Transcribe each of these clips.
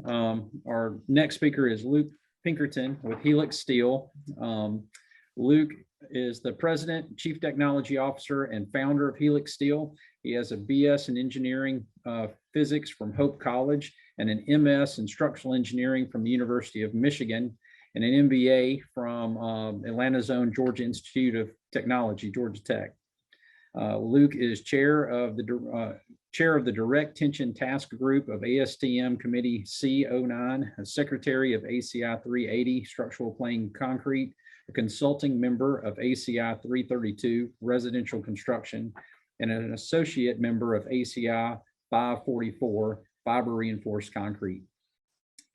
Our next speaker is Luke Pinkerton with Helix Steel. Luke is the president, chief technology officer, and founder of Helix Steel. He has a BS in engineering physics from Hope College and an MS in structural engineering from the University of Michigan and an MBA from Atlanta's own Georgia Institute of Technology, Georgia Tech. Luke is chair of the Direct Tension Task Group of ASTM Committee C09, a secretary of ACI 380 Structural Plain Concrete, a consulting member of ACI 332 Residential Construction, and an associate member of ACI 544 Fiber Reinforced Concrete,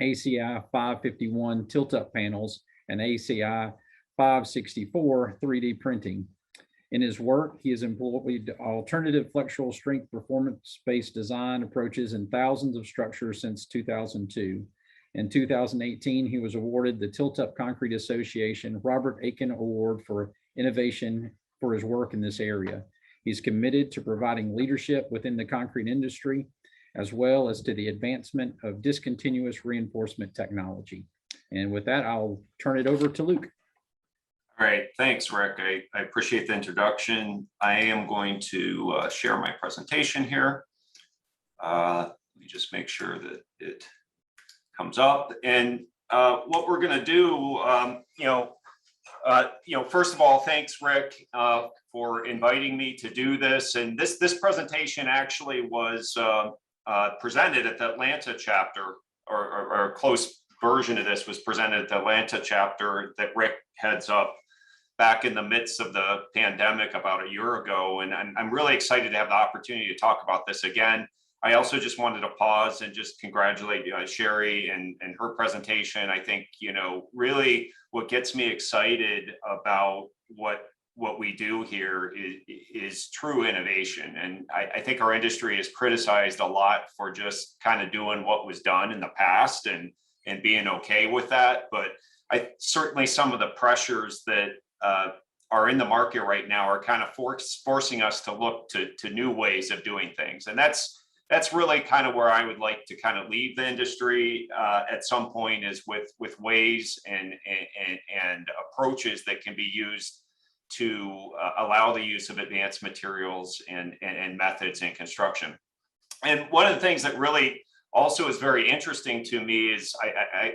ACI 551 Tilt-Up Panels, and ACI 564 3D Printing. In his work, he has employed alternative flexural strength performance-based design approaches in thousands of structures since 2002. In 2018, he was awarded the Tilt-Up Concrete Association Robert Aiken Award for Innovation for his work in this area. He's committed to providing leadership within the concrete industry, as well as to the advancement of discontinuous reinforcement technology. And with that, I'll turn it over to Luke. All right, thanks, Rick. I appreciate the introduction. I am going to share my presentation here. Let me just make sure that it comes up. And what we're going to do, first of all, thanks, Rick, for inviting me to do this. And this presentation actually was presented at the Atlanta chapter, or a close version of this was presented at the Atlanta chapter that Rick heads up back in the midst of the pandemic about a year ago. And I'm really excited to have the opportunity to talk about this again. I also just wanted to pause and just congratulate Sherry and her presentation. I think, really what gets me excited about what we do here is true innovation. And I think our industry is criticized a lot for just kind of doing what was done in the past and being okay with that. But certainly some of the pressures that are in the market right now are kind of forcing us to look to new ways of doing things. And that's really kind of where I would like to kind of leave the industry at some point, is with ways and approaches that can be used to allow the use of advanced materials and methods in construction. And one of the things that really also is very interesting to me is I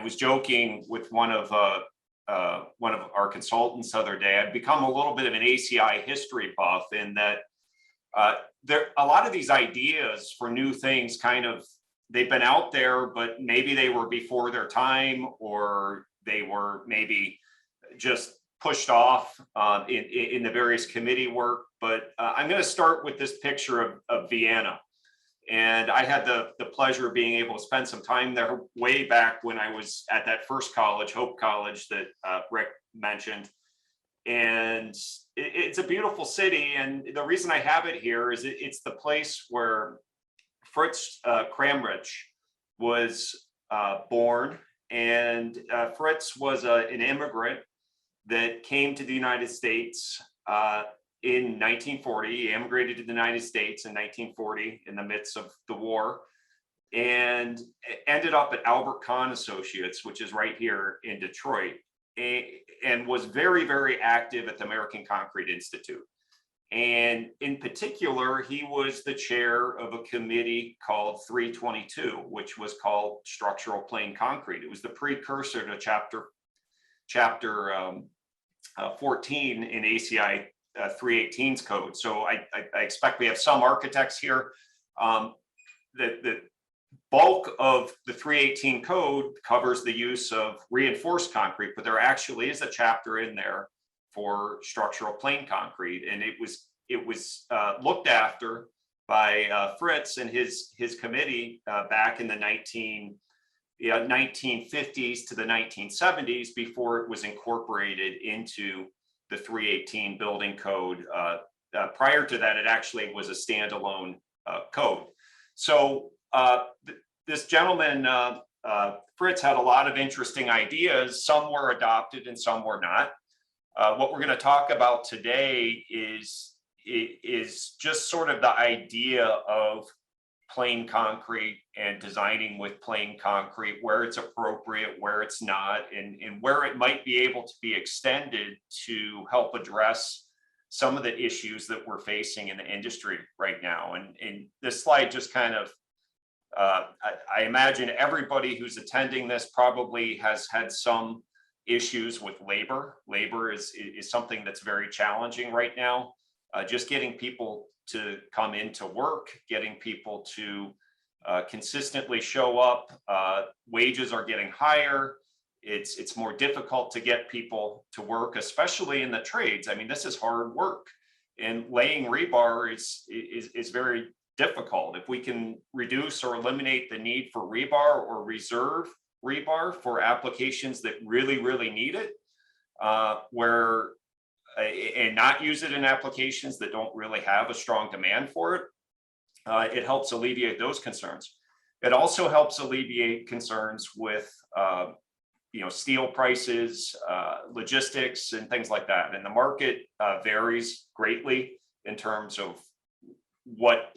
was joking with one of our consultants the other day. I've become a little bit of an ACI history buff in that a lot of these ideas for new things they've been out there, but maybe they were before their time, or they were maybe just pushed off in the various committee work. But I'm going to start with this picture of Vienna. And I had the pleasure of being able to spend some time there way back when I was at that first college, Hope College, that Rick mentioned. And it's a beautiful city. And the reason I have it here is it's the place where Fritz Kramrich was born. And Fritz was an immigrant that came to the United States in 1940. He immigrated to the United States in 1940 in the midst of the war, and ended up at Albert Kahn Associates, which is right here in Detroit, and was very, very active at the American Concrete Institute. And in particular, he was the chair of a committee called 322, which was called Structural Plain Concrete. It was the precursor to chapter 14 in ACI 318's code. So I expect we have some architects here. The bulk of the 318 code covers the use of reinforced concrete, but there actually is a chapter in there for structural plain concrete, and it was looked after by Fritz and his committee back in the 1950s to the 1970s, before it was incorporated into the 318 building code. Prior to that, it actually was a standalone code. So this gentleman, Fritz, had a lot of interesting ideas. Some were adopted and some were not. What we're going to talk about today is just sort of the idea of plain concrete and designing with plain concrete where it's appropriate, where it's not, and where it might be able to be extended to help address some of the issues that we're facing in the industry right now. And this slide just kind of, I imagine everybody who's attending this probably has had some issues with labor. Labor is something that's very challenging right now. Just getting people to come into work, getting people to consistently show up. Wages are getting higher. It's more difficult to get people to work, especially in the trades. I mean, this is hard work, and laying rebar is very difficult. If we can reduce or eliminate the need for rebar or reserve rebar for applications that really, really need it, and not use it in applications that don't really have a strong demand for it, it helps alleviate those concerns. It also helps alleviate concerns with steel prices, logistics, and things like that. And the market varies greatly in terms of what,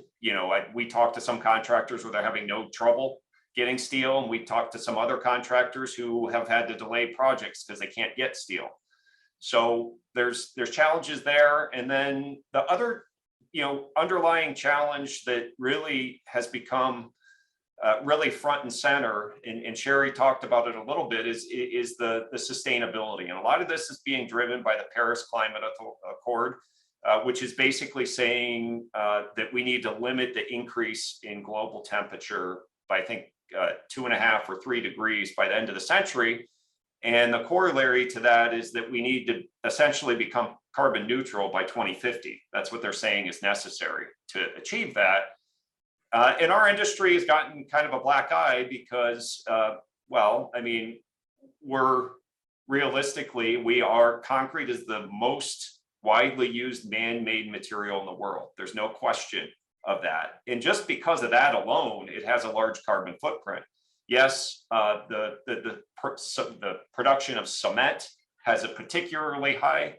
we talk to some contractors where they're having no trouble getting steel, and we talked to some other contractors who have had to delay projects because they can't get steel. So there's challenges there. And then the other, underlying challenge that really has become really front and center, and Sherry talked about it a little bit, is the sustainability. And a lot of this is being driven by the Paris Climate Accord, which is basically saying that we need to limit the increase in global temperature by, I think, 2.5 or 3 degrees by the end of the century. And the corollary to that is that we need to essentially become carbon neutral by 2050. That's what they're saying is necessary to achieve that. And our industry has gotten kind of a black eye because, concrete is the most widely used man-made material in the world. There's no question of that. And just because of that alone, it has a large carbon footprint. Yes, the production of cement has a particularly high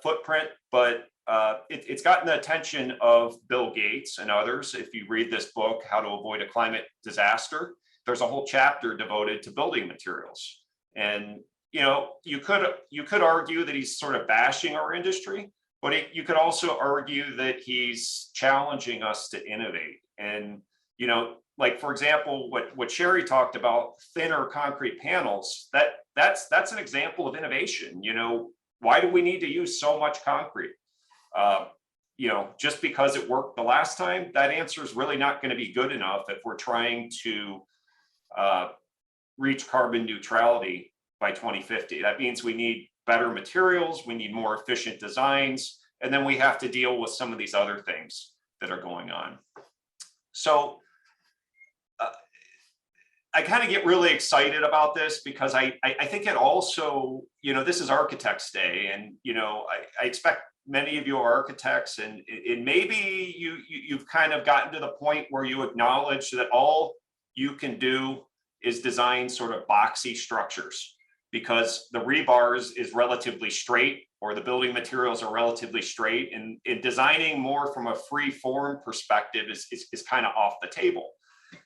footprint, but it's gotten the attention of Bill Gates and others. If you read this book, How to Avoid a Climate Disaster, there's a whole chapter devoted to building materials. And you could argue that he's sort of bashing our industry, but you could also argue that he's challenging us to innovate. And like, for example, what Sherry talked about, thinner concrete panels, that's an example of innovation. Why do we need to use so much concrete? Just because it worked the last time, that answer is really not going to be good enough if we're trying to reach carbon neutrality by 2050. That means we need better materials, we need more efficient designs, and then we have to deal with some of these other things that are going on. So I kind of get really excited about this because I think it also, this is Architects Day, and I expect many of you are architects, and maybe you've kind of gotten to the point where you acknowledge that all you can do is design sort of boxy structures because the rebar is relatively straight, or the building materials are relatively straight, and designing more from a free form perspective is kind of off the table.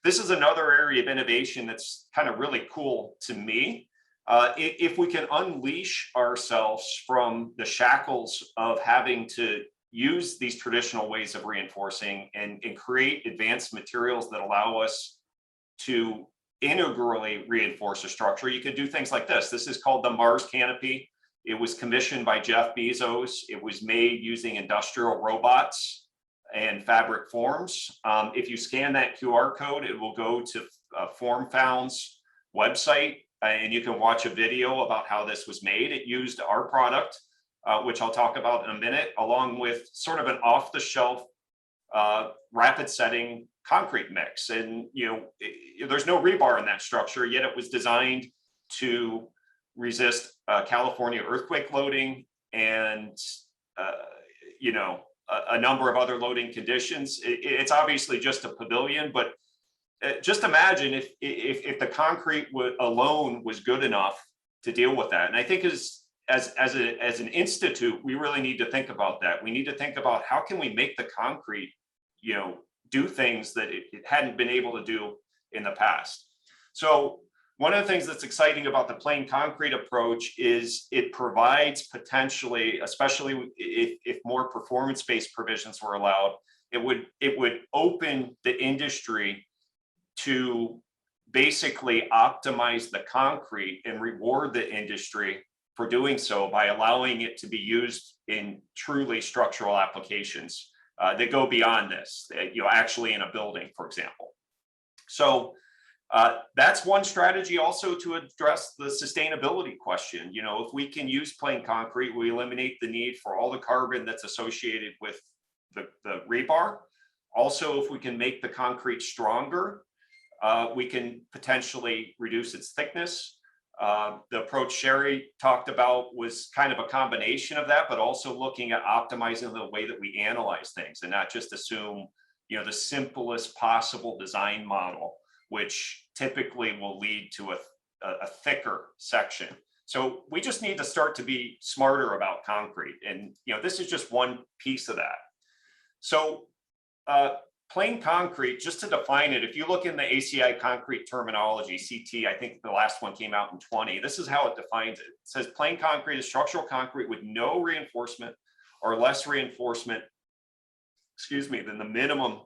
This is another area of innovation that's kind of really cool to me. If we can unleash ourselves from the shackles of having to use these traditional ways of reinforcing and create advanced materials that allow us to integrally reinforce a structure, you could do things like this. This is called the Mars Canopy. It was commissioned by Jeff Bezos. It was made using industrial robots and fabric forms. If you scan that QR code, it will go to FormFound's website, and you can watch a video about how this was made. It used our product, which I'll talk about in a minute, along with sort of an off-the-shelf rapid setting concrete mix. And there's no rebar in that structure, yet it was designed to resist California earthquake loading and a number of other loading conditions. It's obviously just a pavilion, but just imagine if the concrete alone was good enough to deal with that. And I think as an institute, we really need to think about that. We need to think about how can we make the concrete, do things that it hadn't been able to do in the past. So one of the things that's exciting about the plain concrete approach is it provides potentially, especially if more performance-based provisions were allowed, it would open the industry to basically optimize the concrete and reward the industry for doing so by allowing it to be used in truly structural applications that go beyond this, actually in a building, for example. So that's one strategy also to address the sustainability question. If we can use plain concrete, we eliminate the need for all the carbon that's associated with the rebar. Also, if we can make the concrete stronger, we can potentially reduce its thickness. The approach Sherry talked about was kind of a combination of that, but also looking at optimizing the way that we analyze things and not just assume, the simplest possible design model, which typically will lead to a thicker section. So we just need to start to be smarter about concrete. And, this is just one piece of that. So plain concrete, just to define it, if you look in the ACI concrete terminology, CT, I think the last one came out in 20, this is how it defines it. It says plain concrete is structural concrete with no reinforcement or less reinforcement, than the minimum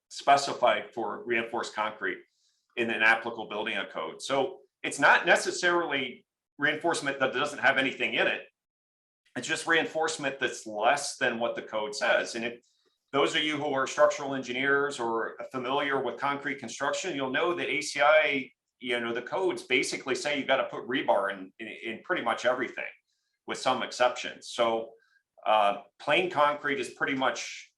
specified for reinforced concrete in an applicable building code. So it's not necessarily reinforcement that doesn't have anything in it. It's just reinforcement that's less than what the code says. And if those of you who are structural engineers or familiar with concrete construction, you'll know that ACI, the codes basically say you've got to put rebar in pretty much everything, with some exceptions. So plain concrete is pretty much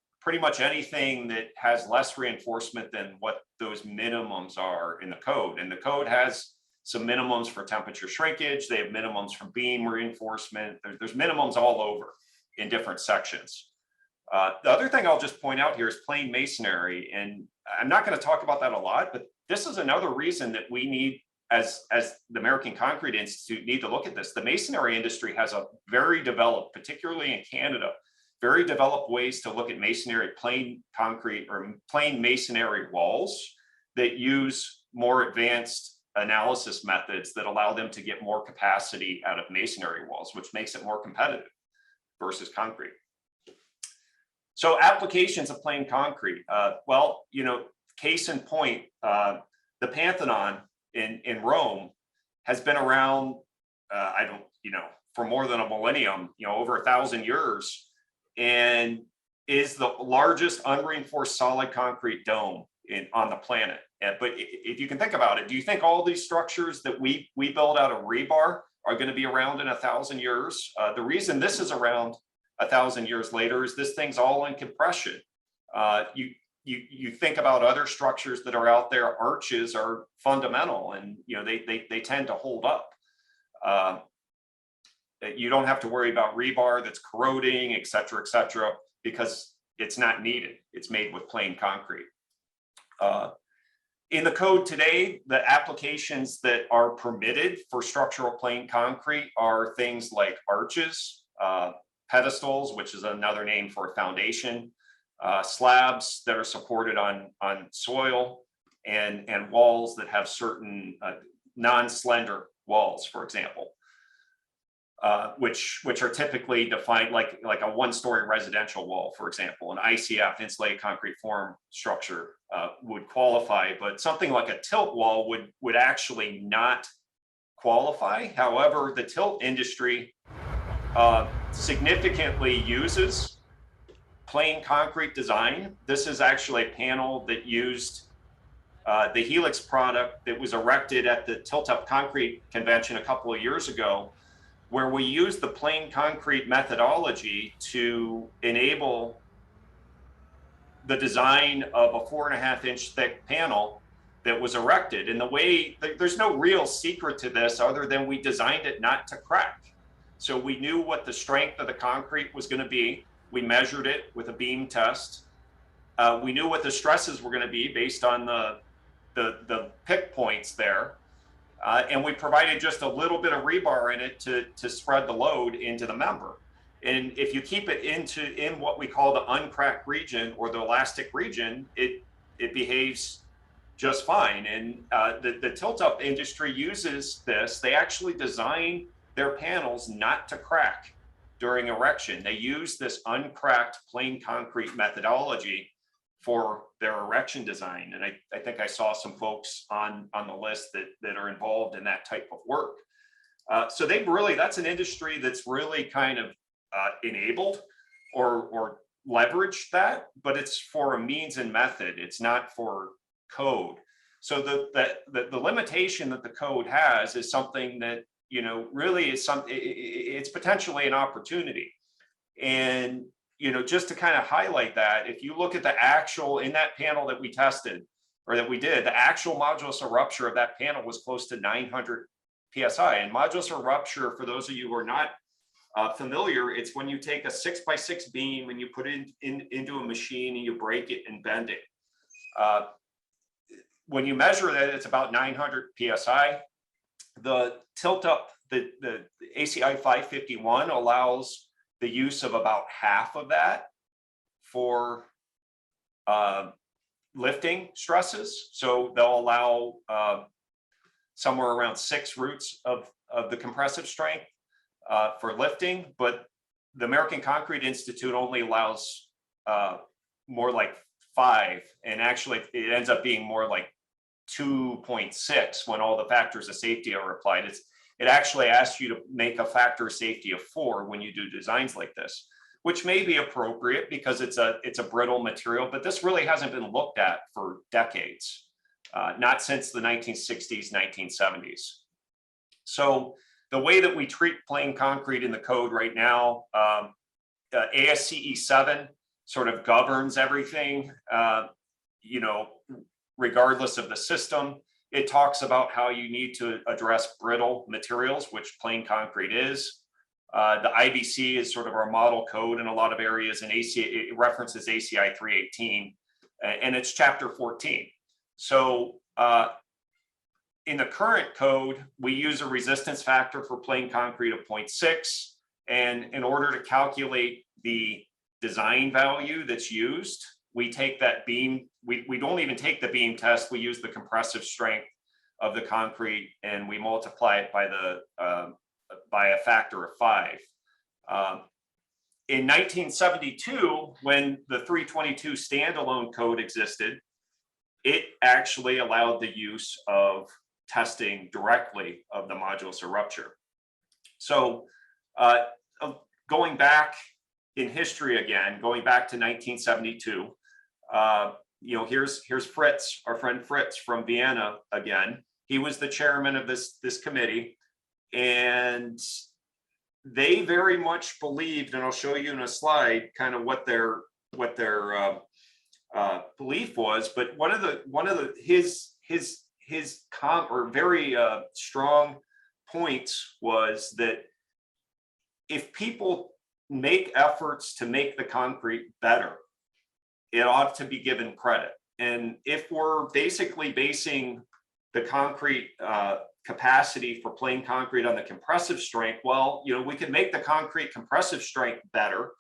anything that has less reinforcement than what those minimums are in the code. And the code has some minimums for temperature shrinkage. They have minimums for beam reinforcement. There's minimums all over in different sections. The other thing I'll just point out here is plain masonry. And I'm not going to talk about that a lot, but this is another reason that we need, as the American Concrete Institute, need to look at this. The masonry industry has a very developed, particularly in Canada, very developed ways to look at masonry, plain concrete or plain masonry walls that use more advanced analysis methods that allow them to get more capacity out of masonry walls, which makes it more competitive versus concrete. So applications of plain concrete. Case in point, the Pantheon in Rome has been around, for more than a millennium, over 1,000 years, and is the largest unreinforced solid concrete dome on the planet. But if you can think about it, do you think all these structures that we build out of rebar are going to be around in 1,000 years? The reason this is around 1,000 years later is this thing's all in compression. You think about other structures that are out there, arches are fundamental, and they tend to hold up. You don't have to worry about rebar that's corroding, et cetera, because it's not needed. It's made with plain concrete. In the code today, the applications that are permitted for structural plain concrete are things like arches, pedestals, which is another name for a foundation, slabs that are supported on soil, and walls that have certain non-slender walls, for example, which are typically defined like a one-story residential wall, for example. An ICF, insulated concrete form structure, would qualify, but something like a tilt wall would actually not qualify. However, the tilt industry significantly uses plain concrete design. This is actually a panel that used the Helix product that was erected at the Tilt Up Concrete Convention a couple of years ago, where we used the plain concrete methodology to enable the design of a 4.5-inch thick panel that was erected. And the way, there's no real secret to this other than we designed it not to crack. So we knew what the strength of the concrete was going to be. We measured it with a beam test. We knew what the stresses were going to be based on the pick points there. And we provided just a little bit of rebar in it to spread the load into the member. And if you keep it in what we call the uncracked region or the elastic region, it behaves just fine. And the tilt-up industry uses this. They actually design their panels not to crack during erection. They use this uncracked plain concrete methodology for their erection design. And I think I saw some folks on the list that are involved in that type of work. So that's an industry that's really kind of enabled or leveraged that, but it's for a means and method. It's not for code. So the limitation that the code has is something that, you know, really is it's potentially an opportunity. And, you know, just to kind of highlight that, if you look at the actual, in that panel that we tested, or that we did, the actual modulus of rupture of that panel was close to 900 PSI. And modulus of rupture, for those of you who are not familiar, it's when you take a 6x6 beam and you put it into a machine and you break it and bend it. When you measure that, it's about 900 PSI. The tilt up, the ACI 551 allows the use of about half of that for lifting stresses. So they'll allow somewhere around 6 roots of the compressive strength for lifting, but the American Concrete Institute only allows more like 5, and actually it ends up being more like 2.6 when all the factors of safety are applied. It actually asks you to make a factor of safety of 4 when you do designs like this, which may be appropriate because it's a brittle material, but this really hasn't been looked at for decades, not since the 1960s, 1970s. So the way that we treat plain concrete in the code right now, ASCE 7 sort of governs everything, you know, regardless of the system. It talks about how you need to address brittle materials, which plain concrete is. The IBC is sort of our model code in a lot of areas, and it references ACI 318, and it's chapter 14. So in the current code, we use a resistance factor for plain concrete of 0.6. And in order to calculate the design value that's used, we take that beam, we don't even take the beam test, we use the compressive strength of the concrete and we multiply it by a factor of 5. In 1972, when the 322 standalone code existed, it actually allowed the use of testing directly of the modulus of rupture. So going back in history again, going back to 1972, you know, here's Fritz, our friend Fritz from Vienna again. He was the chairman of this committee, and they very much believed, and I'll show you in a slide kind of what their belief was. But his very strong points was that if people make efforts to make the concrete better, it ought to be given credit. And if we're basically basing the concrete capacity for plain concrete on the compressive strength, well, you know, we can make the concrete compressive strength better,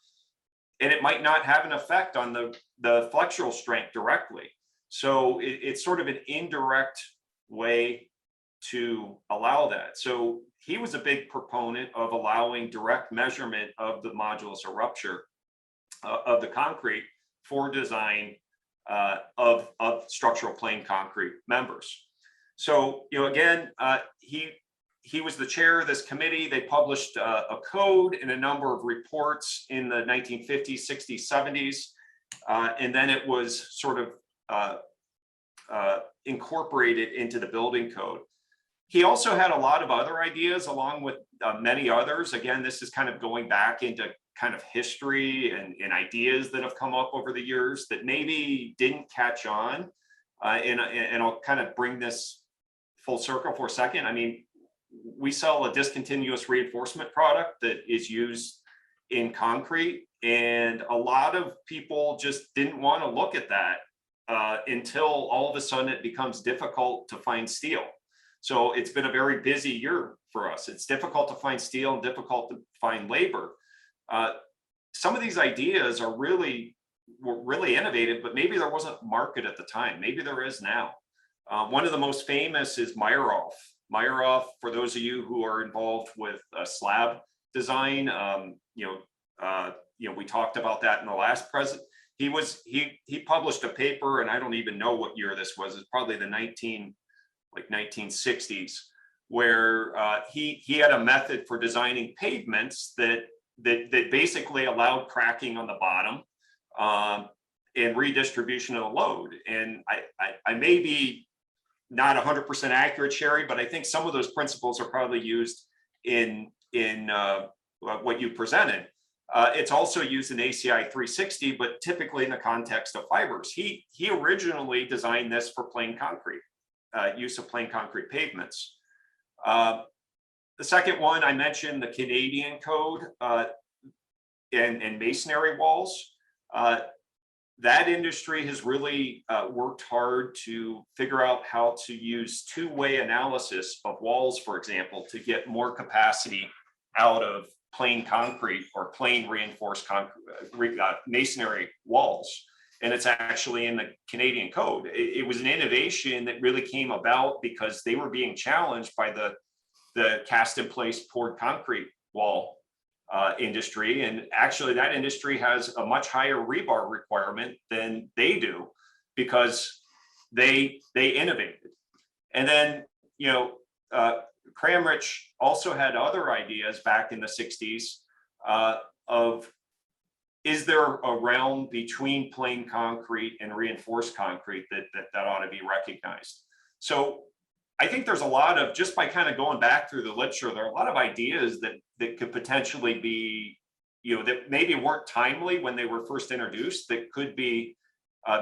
and it might not have an effect on the flexural strength directly. So it's sort of an indirect way to allow that. So he was a big proponent of allowing direct measurement of the modulus of rupture of the concrete for design of structural plain concrete members. So, you know, again, he was the chair of this committee. They published a code and a number of reports in the 1950s, 60s, 70s, and then it was sort of incorporated into the building code. He also had a lot of other ideas along with many others. Again, this is kind of going back into kind of history and ideas that have come up over the years that maybe didn't catch on. And I'll kind of bring this full circle for a second. I mean, we sell a discontinuous reinforcement product that is used in concrete, and a lot of people just didn't want to look at that until all of a sudden it becomes difficult to find steel. So it's been a very busy year for us. It's difficult to find steel and difficult to find labor. some of these ideas were really innovative, but maybe there wasn't a market at the time. Maybe there is now. One of the most famous is Meyerhoff. Meyerhoff, for those of you who are involved with slab design, we talked about that in the last present. He published a paper, and I don't even know what year this was. It's probably the 1960s, where he had a method for designing pavements that basically allowed cracking on the bottom and redistribution of the load. And I may be not 100% accurate, Sherry, but I think some of those principles are probably used in what you presented. It's also used in ACI 360, but typically in the context of fibers. He originally designed this for plain concrete, use of plain concrete pavements. The second one, I mentioned the Canadian code and masonry walls. That industry has really worked hard to figure out how to use two-way analysis of walls, for example, to get more capacity out of plain concrete or plain reinforced concrete, masonry walls. And it's actually in the Canadian code. It was an innovation that really came about because they were being challenged by the cast in place poured concrete wall industry. And actually that industry has a much higher rebar requirement than they do because they innovated. And then, Kramrich also had other ideas back in the 60s of, is there a realm between plain concrete and reinforced concrete that ought to be recognized? So I think there's a lot of, just by kind of going back through the literature, there are a lot of ideas that could potentially be, that maybe weren't timely when they were first introduced, that could be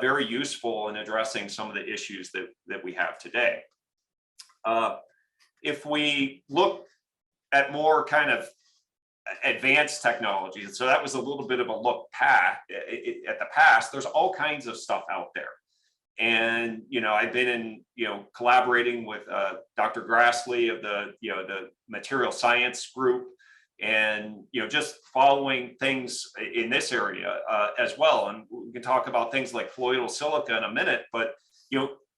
very useful in addressing some of the issues that we have today. If we look at more kind of advanced technologies, so that was a little bit of a look at the past, there's all kinds of stuff out there. And, I've been in, collaborating with Dr. Grassley of the material science group and, just following things in this area as well. And we can talk about things like colloidal silica in a minute, but,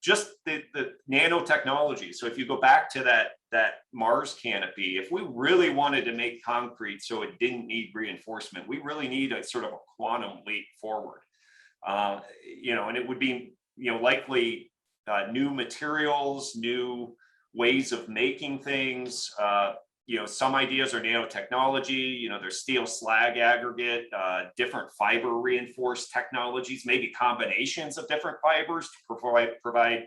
just the nanotechnology. So if you go back to that Mars canopy, if we really wanted to make concrete so it didn't need reinforcement, we really need a sort of a quantum leap forward. And it would be, likely new materials, new ways of making things. Some ideas are nanotechnology, there's steel slag aggregate, different fiber reinforced technologies, maybe combinations of different fibers to provide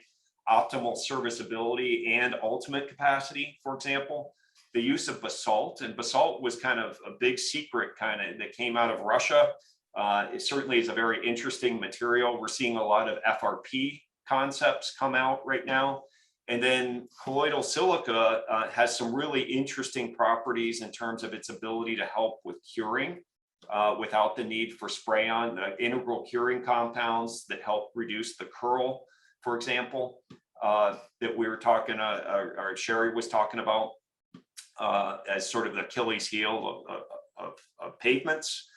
optimal serviceability and ultimate capacity, for example. The use of basalt, and basalt was kind of a big secret that came out of Russia. It certainly is a very interesting material. We're seeing a lot of FRP concepts come out right now. And then colloidal silica has some really interesting properties in terms of its ability to help with curing without the need for spray-on, the integral curing compounds that help reduce the curl, for example, that we were talking, or Sherry was talking about as sort of the Achilles heel of pavements.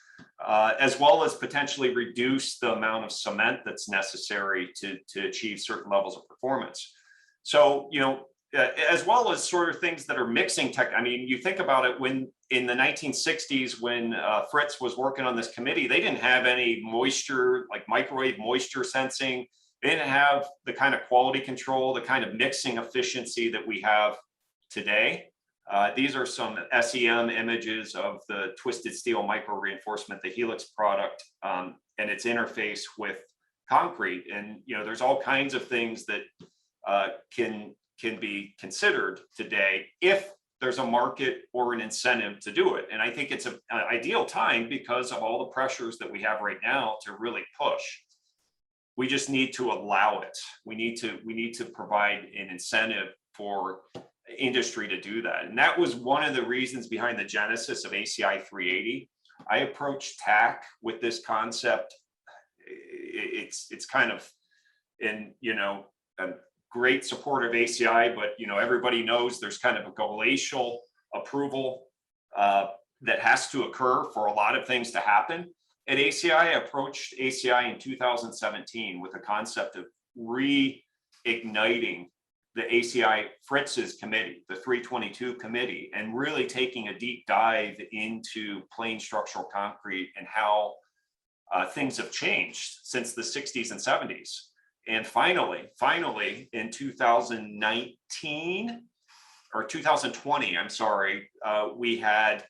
As well as potentially reduce the amount of cement that's necessary to achieve certain levels of performance. So, as well as sort of things that are mixing tech. I mean, you think about it, when in the 1960s, when Fritz was working on this committee, they didn't have any moisture, like microwave moisture sensing. They didn't have the kind of quality control, the kind of mixing efficiency that we have today. These are some SEM images of the twisted steel micro reinforcement, the Helix product, and its interface with concrete. And there's all kinds of things that can be considered today if there's a market or an incentive to do it. And I think it's an ideal time because of all the pressures that we have right now to really push. We just need to allow it. We need to provide an incentive for industry to do that. And that was one of the reasons behind the genesis of ACI 380. I approached TAC with this concept. It's kind of in, a great support of ACI, but everybody knows there's kind of a glacial approval that has to occur for a lot of things to happen at ACI. I approached ACI in 2017 with a concept of reigniting the ACI Fritz's committee, the 322 committee, and really taking a deep dive into plain structural concrete and how things have changed since the 60s and 70s. And finally, in 2019 or 2020, I'm sorry, we had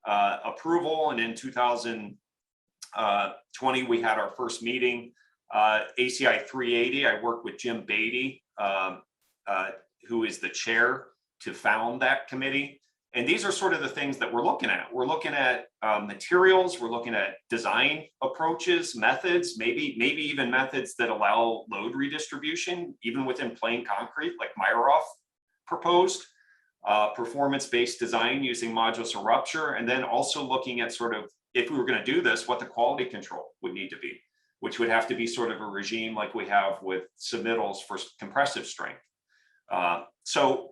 approval, and in 2020 we had our first meeting. ACI 380, I worked with Jim Beatty, who is the chair, to found that committee. And these are sort of the things that we're looking at. We're looking at materials, we're looking at design approaches, methods, maybe even methods that allow load redistribution, even within plain concrete, like Meyerhoff proposed, performance-based design using modulus or rupture, and then also looking at sort of, if we were going to do this, what the quality control would need to be, which would have to be sort of a regime like we have with submittals for compressive strength. So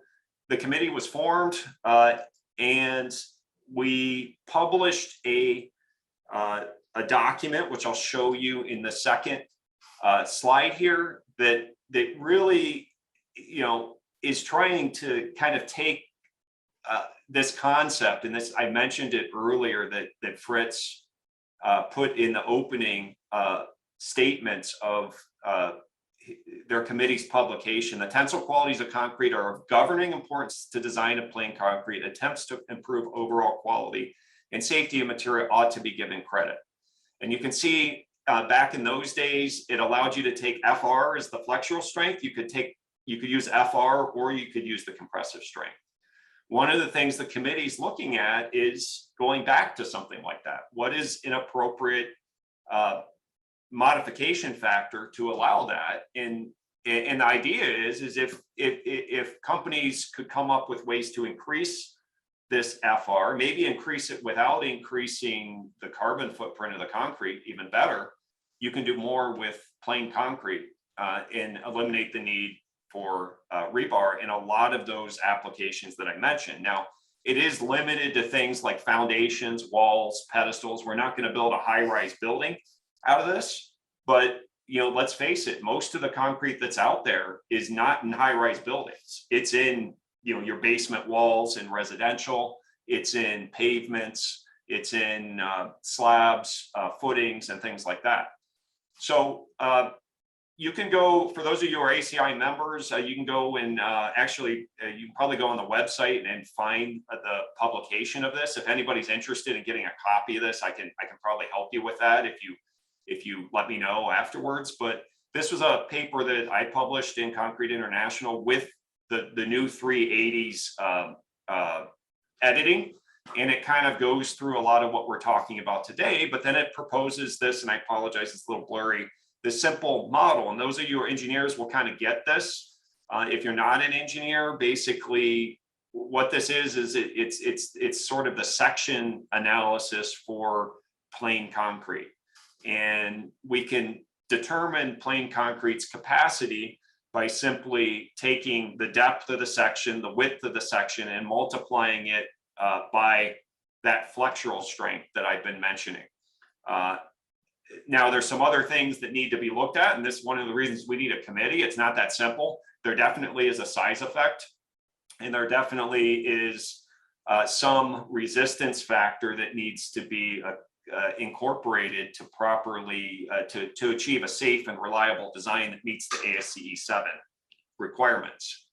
the committee was formed, and we published a document, which I'll show you in the second slide here, that really, is trying to kind of take this concept, and this, I mentioned it earlier, that Fritz put in the opening statements of their committee's publication. The tensile qualities of concrete are of governing importance to design of plain concrete. Attempts to improve overall quality and safety of material ought to be given credit. And you can see back in those days, it allowed you to take FR as the flexural strength. You could use FR, or you could use the compressive strength. One of the things the committee's looking at is going back to something like that. What is an appropriate modification factor to allow that? And the idea is if companies could come up with ways to increase this FR, maybe increase it without increasing the carbon footprint of the concrete, even better, you can do more with plain concrete and eliminate the need for rebar in a lot of those applications that I mentioned. Now, it is limited to things like foundations, walls, pedestals. We're not going to build a high-rise building out of this, but let's face it, most of the concrete that's out there is not in high-rise buildings. It's in your basement walls in residential, it's in pavements, it's in slabs, footings, and things like that. So you can go, for those of you who are ACI members, you can go and you can probably go on the website and find the publication of this. If anybody's interested in getting a copy of this, I can probably help you with that if you let me know afterwards. But this was a paper that I published in Concrete International with the new 380s editing, and it kind of goes through a lot of what we're talking about today, but then it proposes this, and I apologize, it's a little blurry, this simple model. And those of you who are engineers will kind of get this. If you're not an engineer, basically what this is it's sort of the section analysis for plain concrete. And we can determine plain concrete's capacity by simply taking the depth of the section, the width of the section, and multiplying it by that flexural strength that I've been mentioning. Now, there's some other things that need to be looked at, and this is one of the reasons we need a committee. It's not that simple. There definitely is a size effect, and there definitely is some resistance factor that needs to be incorporated to properly to achieve a safe and reliable design that meets the ASCE 7 requirements.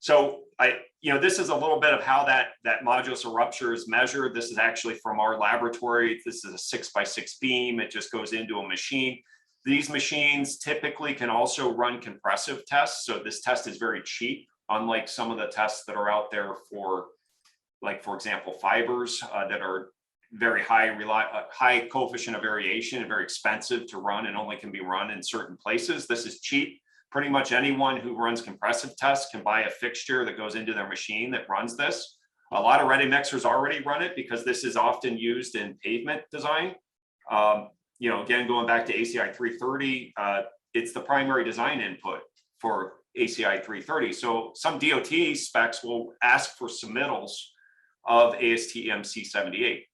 So this is a little bit of how that modulus or rupture is measured. This is actually from our laboratory. This is a 6x6 beam. It just goes into a machine. These machines typically can also run compressive tests. So this test is very cheap, unlike some of the tests that are out there for, like, for example, fibers that are very high coefficient of variation and very expensive to run and only can be run in certain places. This is cheap. Pretty much anyone who runs compressive tests can buy a fixture that goes into their machine that runs this. A lot of ready mixers already run it because this is often used in pavement design. Again, going back to ACI 330, it's the primary design input for ACI 330. So some DOT specs will ask for submittals of ASTM C78.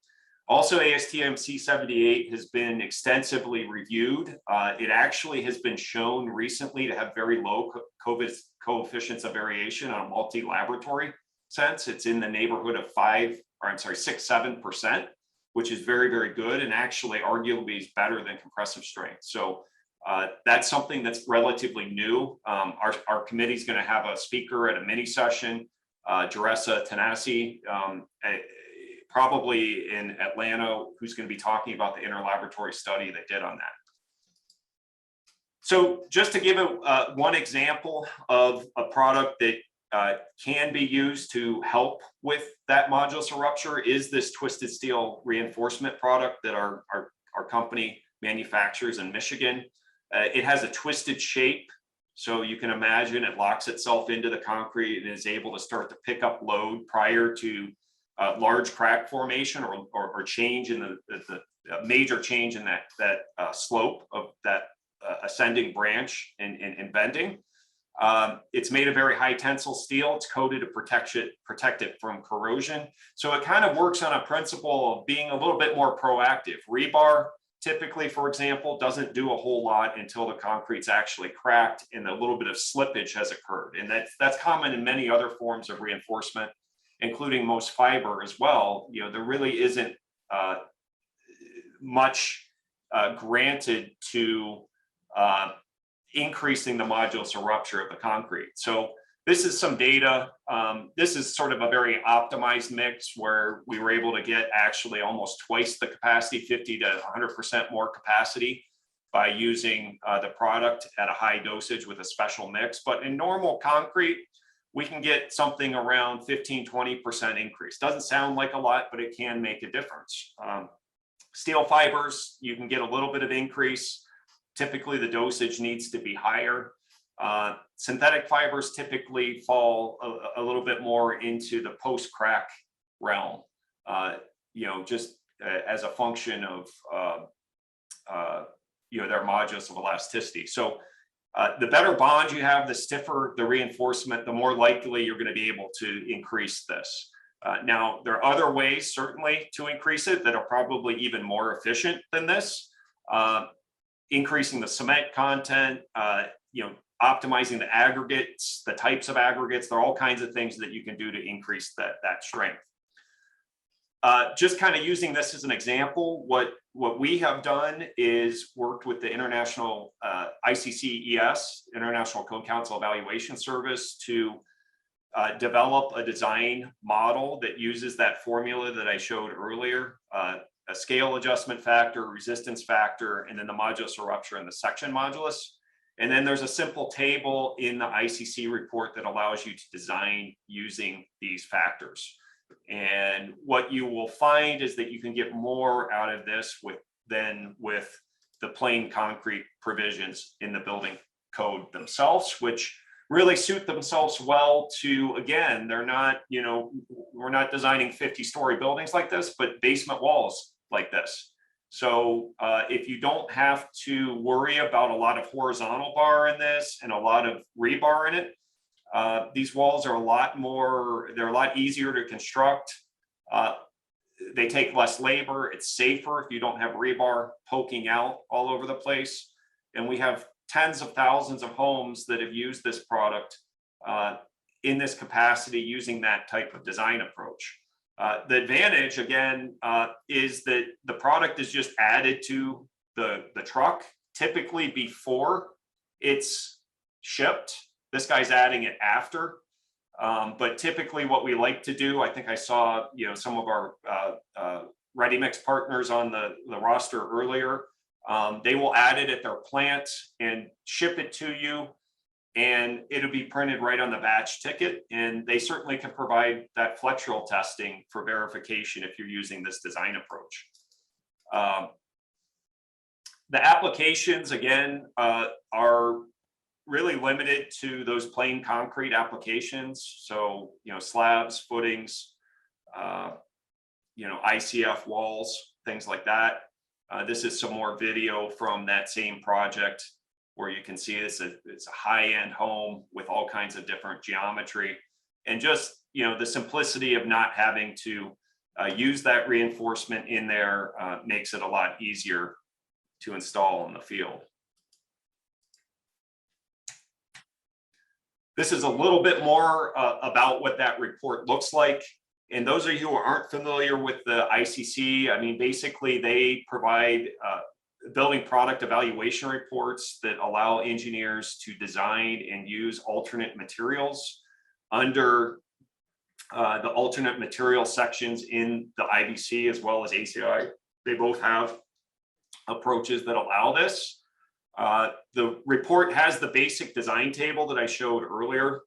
Also, ASTM C78 has been extensively reviewed. It actually has been shown recently to have very low COVID coefficients of variation on a multi-laboratory sense. It's in the neighborhood of 6-7%, which is very, very good, and actually arguably is better than compressive strength. So that's something that's relatively new. Our committee is going to have a speaker at a mini session, Jeressa Tanasi, probably in Atlanta, who's going to be talking about the interlaboratory study they did on that. So just to give one example of a product that can be used to help with that modulus of rupture is this twisted steel reinforcement product that our company manufactures in Michigan. It has a twisted shape, so you can imagine it locks itself into the concrete and is able to start to pick up load prior to large crack formation or change in the major change in that slope of that ascending branch and bending. It's made of very high tensile steel. It's coated to protect it from corrosion. So it kind of works on a principle of being a little bit more proactive. Rebar typically, for example, doesn't do a whole lot until the concrete's actually cracked and a little bit of slippage has occurred. And that's common in many other forms of reinforcement, including most fiber as well. You know, there really isn't much granted to increasing the modulus of rupture of the concrete. So this is some data. This is sort of a very optimized mix where we were able to get actually almost twice the capacity, 50 to 100% more capacity by using the product at a high dosage with a special mix. But in normal concrete, we can get something around 15-20% increase. Doesn't sound like a lot, but it can make a difference. Steel fibers, you can get a little bit of increase. Typically, the dosage needs to be higher. Synthetic fibers typically fall a little bit more into the post-crack realm, you know, just as a function of you know, their modulus of elasticity. So the better bond you have, the stiffer the reinforcement, the more likely you're going to be able to increase this. Now, there are other ways, certainly, to increase it that are probably even more efficient than this. Increasing the cement content, you know, optimizing the aggregates, the types of aggregates. There are all kinds of things that you can do to increase that strength. Just kind of using this as an example, what we have done is worked with the International ICCES, International Code Council Evaluation Service, to develop a design model that uses that formula that I showed earlier, a scale adjustment factor, resistance factor, and then the modulus of rupture and the section modulus. And then there's a simple table in the ICC report that allows you to design using these factors. And what you will find is that you can get more out of this than with the plain concrete provisions in the building code themselves, which really suit themselves well to, again, they're not, you know, we're not designing 50-story buildings like this, but basement walls like this. So if you don't have to worry about a lot of horizontal bar in this and a lot of rebar in it, these walls are a lot easier to construct. They take less labor. It's safer if you don't have rebar poking out all over the place. And we have tens of thousands of homes that have used this product in this capacity using that type of design approach. The advantage, again, is that the product is just added to the truck, typically before it's shipped. This guy's adding it after. But typically what we like to do, I think I saw, you know, some of our ready mix partners on the roster earlier, they will add it at their plant and ship it to you, and it'll be printed right on the batch ticket. And they certainly can provide that flexural testing for verification if you're using this design approach. The applications, again, are really limited to those plain concrete applications. So, you know, slabs, footings, you know, ICF walls, things like that. This is some more video from that same project where you can see it's a high-end home with all kinds of different geometry. And just the simplicity of not having to use that reinforcement in there makes it a lot easier to install in the field. This is a little bit more about what that report looks like. And those of you who aren't familiar with the ICC, I mean, basically they provide building product evaluation reports that allow engineers to design and use alternate materials under the alternate material sections in the IBC as well as ACI. They both have approaches that allow this. The report has the basic design table that I showed earlier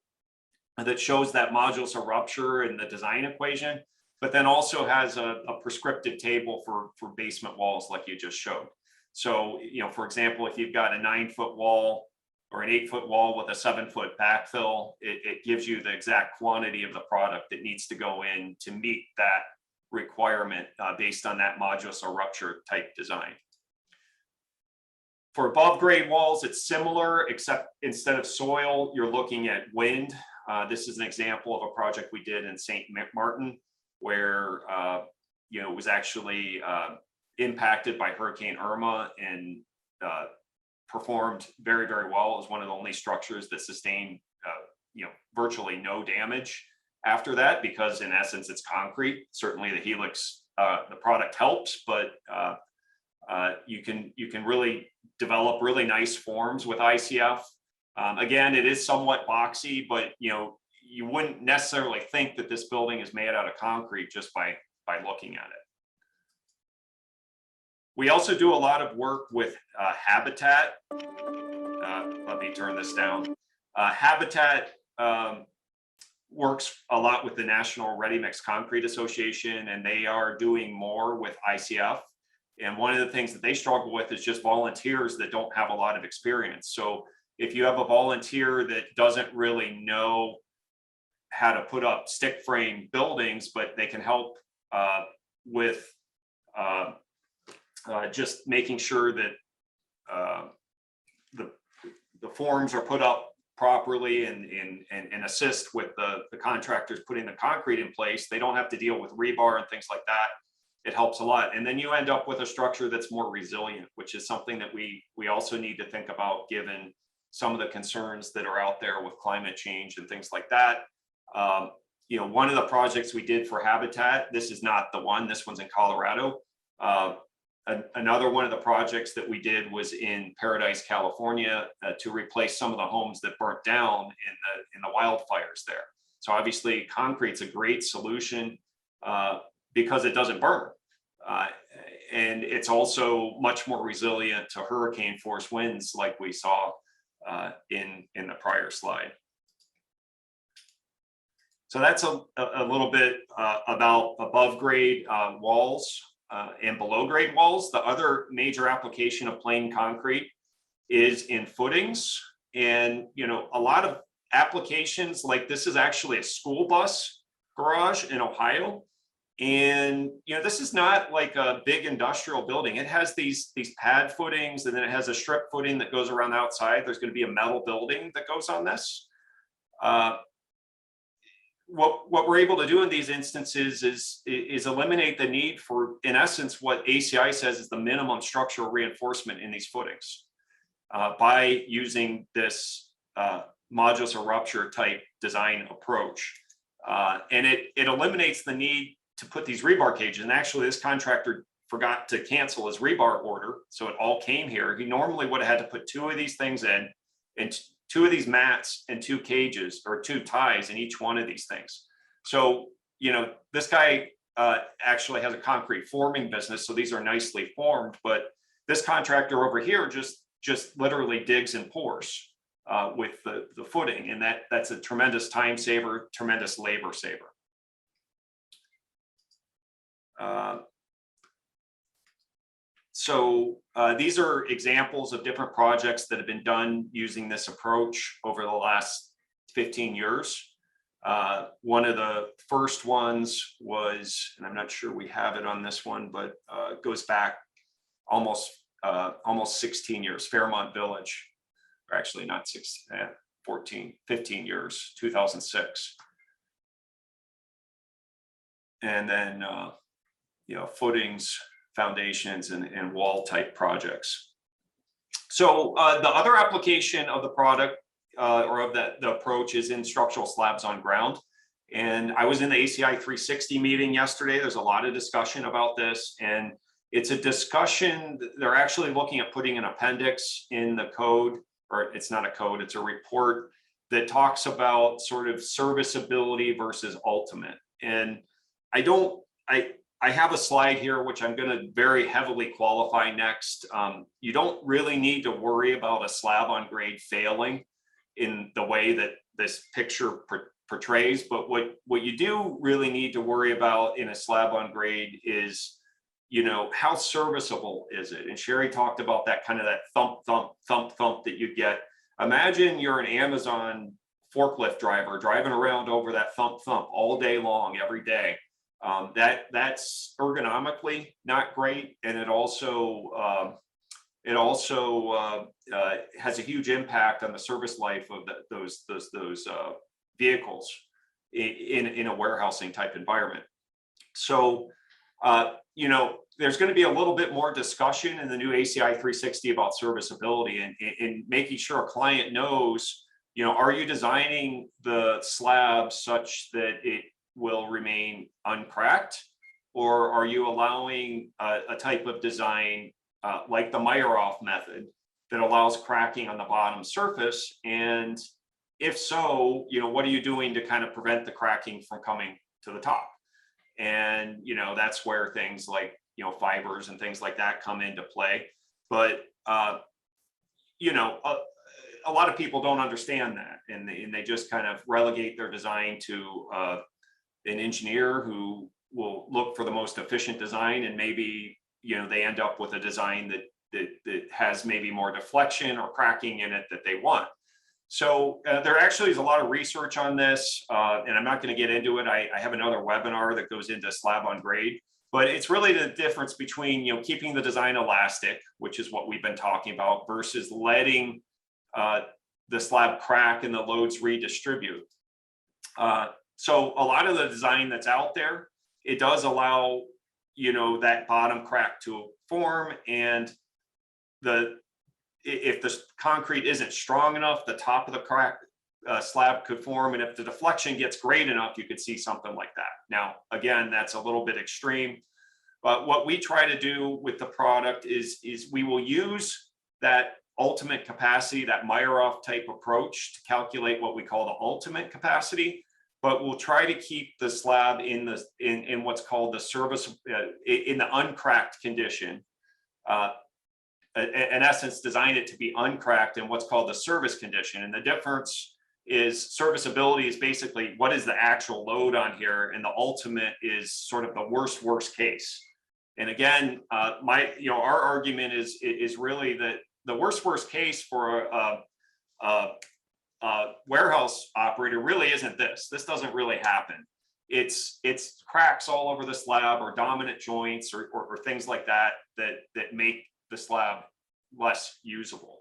that shows that modulus of rupture and the design equation, but then also has a prescriptive table for basement walls like you just showed. So, for example, if you've got a 9-foot wall or an 8-foot wall with a 7-foot backfill, it gives you the exact quantity of the product that needs to go in to meet that requirement based on that modulus of rupture type design. For above grade walls, it's similar, except instead of soil, you're looking at wind. This is an example of a project we did in St. Martin, where it was actually impacted by Hurricane Irma and performed very, very well. It was one of the only structures that sustained virtually no damage after that, because in essence it's concrete. Certainly the Helix, the product helps, but you can really develop really nice forms with ICF. Again, it is somewhat boxy, but you wouldn't necessarily think that this building is made out of concrete just by looking at it. We also do a lot of work with Habitat. Let me turn this down. Habitat works a lot with the National Ready Mix Concrete Association, and they are doing more with ICF. And one of the things that they struggle with is just volunteers that don't have a lot of experience. So if you have a volunteer that doesn't really know how to put up stick frame buildings, but they can help with just making sure that the forms are put up properly and assist with the contractors putting the concrete in place. They don't have to deal with rebar and things like that. It helps a lot. And then you end up with a structure that's more resilient, which is something that we also need to think about given some of the concerns that are out there with climate change and things like that. One of the projects we did for Habitat, this is not the one, this one's in Colorado. Another one of the projects that we did was in Paradise, California, to replace some of the homes that burnt down in the wildfires there. So obviously concrete's a great solution because it doesn't burn. And it's also much more resilient to hurricane force winds like we saw in the prior slide. So that's a little bit about above grade walls and below grade walls. The other major application of plain concrete is in footings. And a lot of applications, like this is actually a school bus garage in Ohio. And this is not like a big industrial building. It has these pad footings, and then it has a strip footing that goes around the outside. There's going to be a metal building that goes on this. What we're able to do in these instances is eliminate the need for, in essence, what ACI says is the minimum structural reinforcement in these footings by using this modulus of rupture type design approach. And it eliminates the need to put these rebar cages. And actually this contractor forgot to cancel his rebar order. So it all came here. He normally would have had to put 2 of these things in and 2 of these mats and 2 cages or 2 ties in each one of these things. So, this guy actually has a concrete forming business. So these are nicely formed, but this contractor over here just literally digs and pours with the footing. And that's a tremendous time saver, tremendous labor saver. So these are examples of different projects that have been done using this approach over the last 15 years. One of the first ones was, and I'm not sure we have it on this one, but it goes back almost 16 years, Fairmont Village, or actually not 15 years, 2006. and then, footings, foundations, and wall type projects. So the other application of the product or of the approach is in structural slabs on ground. And I was in the ACI 360 meeting yesterday. There's a lot of discussion about this, and it's a discussion. They're actually looking at putting an appendix in the code, or it's not a code, it's a report that talks about sort of serviceability versus ultimate. And I have a slide here, which I'm going to very heavily qualify next. You don't really need to worry about a slab on grade failing in the way that this picture portrays, but what you do really need to worry about in a slab on grade is, how serviceable is it? And Sherry talked about that kind of that thump, thump, thump, thump that you get. Imagine you're an Amazon forklift driver driving around over that thump, thump all day long, every day. That's ergonomically not great, and it also has a huge impact on the service life of those vehicles in a warehousing type environment. So, there's going to be a little bit more discussion in the new ACI 360 about serviceability and making sure a client knows, are you designing the slab such that it will remain uncracked, or are you allowing a type of design like the Meyerhoff method that allows cracking on the bottom surface? And if so, what are you doing to kind of prevent the cracking from coming to the top? And that's where things like fibers and things like that come into play. But a lot of people don't understand that, and they just kind of relegate their design to an engineer who will look for the most efficient design, and maybe they end up with a design that has maybe more deflection or cracking in it that they want. So there actually is a lot of research on this, and I'm not going to get into it. I have another webinar that goes into slab on grade, but it's really the difference between keeping the design elastic, which is what we've been talking about, versus letting the slab crack and the loads redistribute. So a lot of the design that's out there, it does allow that bottom crack to form, and if the concrete isn't strong enough, the top of the crack slab could form, and if the deflection gets great enough, you could see something like that. Now, again, that's a little bit extreme, but what we try to do with the product is we will use that ultimate capacity, that Meyerhoff type approach, to calculate what we call the ultimate capacity, but we'll try to keep the slab in what's called the service, in the uncracked condition. In essence, design it to be uncracked in what's called the service condition. And the difference is serviceability is basically what is the actual load on here, and the ultimate is sort of the worst case. And again, our argument is really that the worst case for a warehouse operator really isn't this. This doesn't really happen. It's cracks all over the slab, or dominant joints, or things like that make the slab less usable.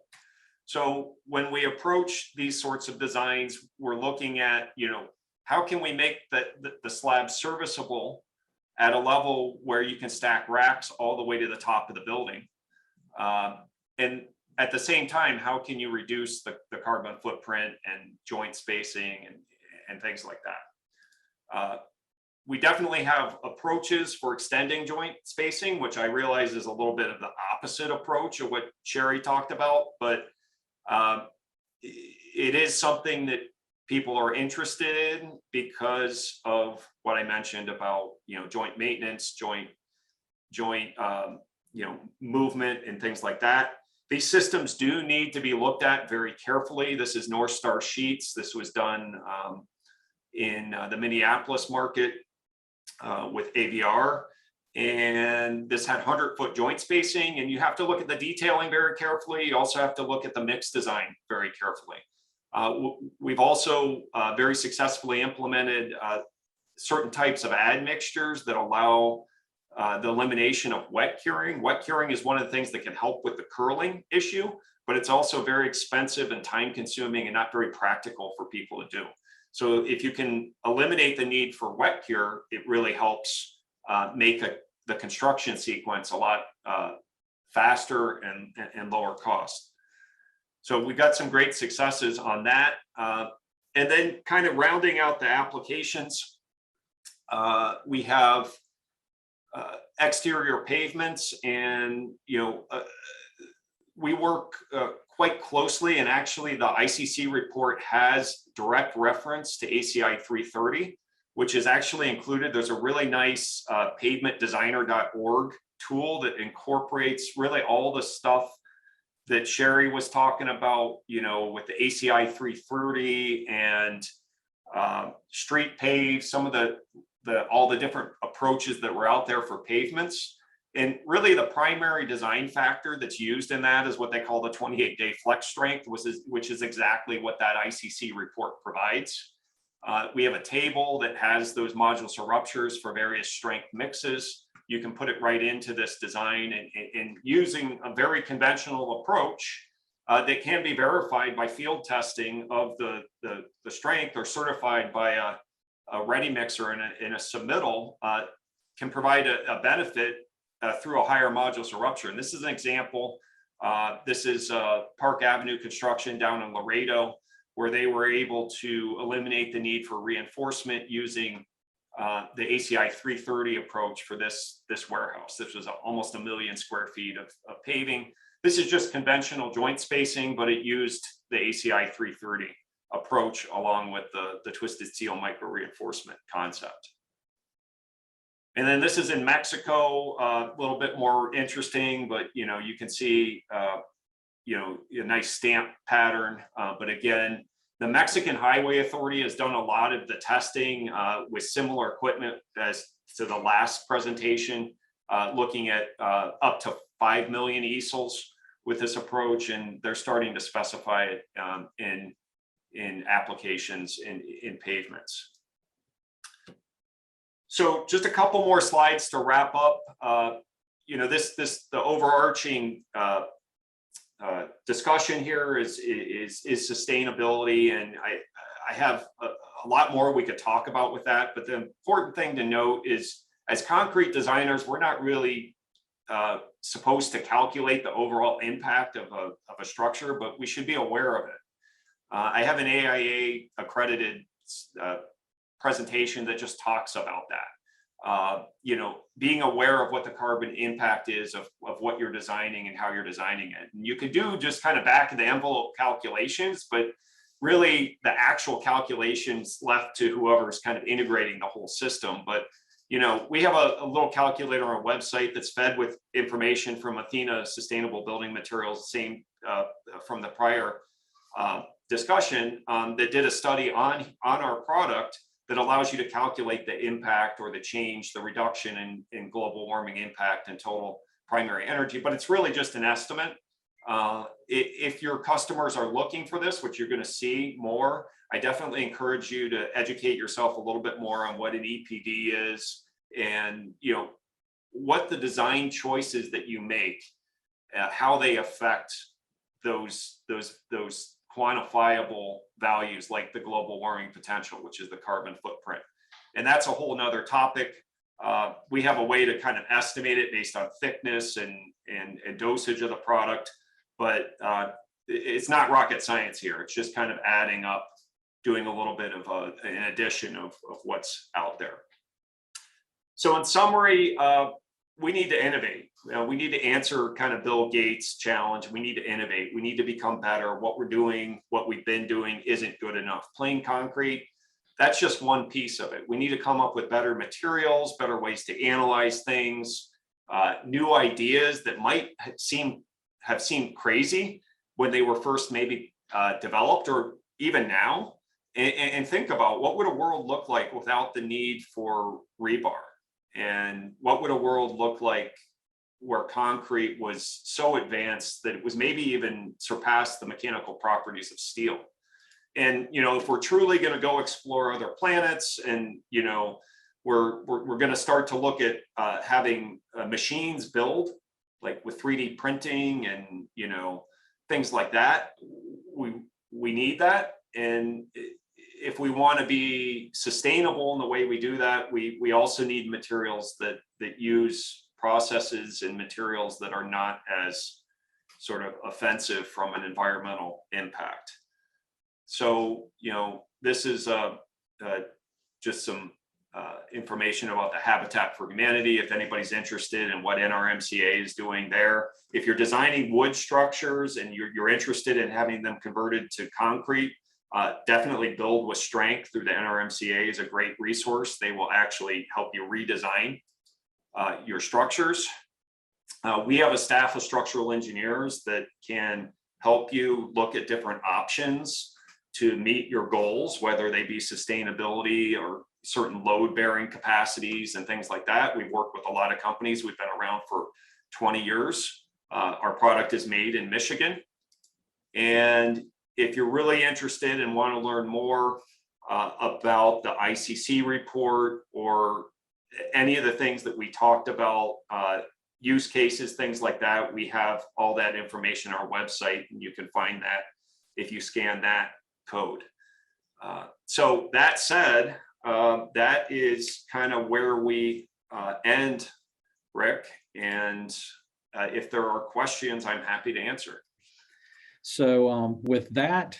So when we approach these sorts of designs, we're looking at, how can we make the slab serviceable at a level where you can stack racks all the way to the top of the building? And at the same time, how can you reduce the carbon footprint and joint spacing and things like that? We definitely have approaches for extending joint spacing, which I realize is a little bit of the opposite approach of what Sherry talked about, but it is something that people are interested in because of what I mentioned about, joint maintenance, joint movement and things like that. These systems do need to be looked at very carefully. This is North Star Sheets. This was done in the Minneapolis market with AVR, and this had 100-foot joint spacing, and you have to look at the detailing very carefully. You also have to look at the mix design very carefully. We've also very successfully implemented certain types of admixtures that allow the elimination of wet curing. Wet curing is one of the things that can help with the curling issue, but it's also very expensive and time consuming and not very practical for people to do. So if you can eliminate the need for wet cure, it really helps make the construction sequence a lot faster and lower cost. So we got some great successes on that. And then kind of rounding out the applications, we have exterior pavements, and we work quite closely, and actually the ICC report has direct reference to ACI 330, which is actually included. There's a really nice pavementdesigner.org tool that incorporates really all the stuff that Sherry was talking about, with the ACI 330 and street pave, some of all the different approaches that were out there for pavements. And really the primary design factor that's used in that is what they call the 28-day flex strength, which is exactly what that ICC report provides. We have a table that has those modulus or ruptures for various strength mixes. You can put it right into this design, and using a very conventional approach that can be verified by field testing of the strength, or certified by a ready mixer in a submittal, can provide a benefit through a higher modulus or rupture. And this is an example. This is Park Avenue construction down in Laredo, where they were able to eliminate the need for reinforcement using the ACI 330 approach for this warehouse. This was almost 1 million square feet of paving. This is just conventional joint spacing, but it used the ACI 330 approach along with the twisted steel micro reinforcement concept. And then this is in Mexico, a little bit more interesting, but you can see a nice stamp pattern. But again, the Mexican Highway Authority has done a lot of the testing with similar equipment as to the last presentation, looking at up to 5 million easels with this approach, and they're starting to specify it in applications in pavements. So just a couple more slides to wrap up. The overarching discussion here is sustainability, and I have a lot more we could talk about with that. But the important thing to note is, as concrete designers, we're not really supposed to calculate the overall impact of a structure, but we should be aware of it. I have an AIA accredited presentation that just talks about that. Being aware of what the carbon impact is of what you're designing and how you're designing it. And you could do just kind of back of the envelope calculations, but really the actual calculations left to whoever's kind of integrating the whole system. But we have a little calculator on our website that's fed with information from Athena Sustainable Building Materials, same from the prior discussion, that did a study on our product that allows you to calculate the impact or the change, the reduction in global warming impact and total primary energy. But it's really just an estimate. If your customers are looking for this, which you're going to see more, I definitely encourage you to educate yourself a little bit more on what an EPD is, and what the design choices that you make, how they affect those quantifiable values like the global warming potential, which is the carbon footprint. And that's a whole nother topic. We have a way to kind of estimate it based on thickness and dosage of the product, but it's not rocket science here. It's just kind of adding up, doing a little bit of an addition of what's out there. So in summary, we need to innovate. We need to answer kind of Bill Gates' challenge. We need to innovate. We need to become better. What we're doing, what we've been doing isn't good enough. Plain concrete, that's just one piece of it. We need to come up with better materials, better ways to analyze things, new ideas that might have seemed crazy when they were first maybe developed, or even now. And think about, what would a world look like without the need for rebar? And what would a world look like where concrete was so advanced that it was maybe even surpassed the mechanical properties of steel? And if we're truly going to go explore other planets, and we're going to start to look at having machines build, like with 3D printing and things like that, we need that. And if we want to be sustainable in the way we do that, we also need materials that use processes and materials that are not as sort of offensive from an environmental impact. So, this is just some information about the Habitat for Humanity, if anybody's interested in what NRMCA is doing there. If you're designing wood structures and you're interested in having them converted to concrete, definitely Build with Strength through the NRMCA is a great resource. They will actually help you redesign your structures. We have a staff of structural engineers that can help you look at different options to meet your goals, whether they be sustainability or certain load bearing capacities and things like that. We've worked with a lot of companies. We've been around for 20 years. Our product is made in Michigan. And if you're really interested and want to learn more about the ICC report or any of the things that we talked about, use cases, things like that, we have all that information on our website, and you can find that if you scan that code. So that said, that is kind of where we end, Rick. And if there are questions, I'm happy to answer. So with that,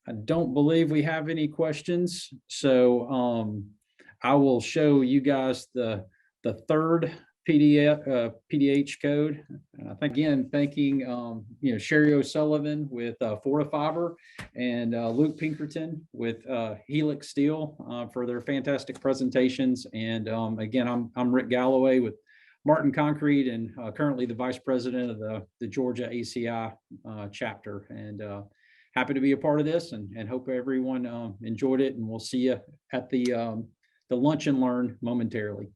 I don't believe we have any questions. So I will show you guys the third PDH code. Again, thanking Sherry O'Sullivan with Florida Fiber and Luke Pinkerton with Helix Steel for their fantastic presentations. And again, I'm Rick Galloway with Martin Concrete and currently the Vice President of the Georgia ACI chapter. And happy to be a part of this, and hope everyone enjoyed it. And we'll see you at the lunch and learn momentarily.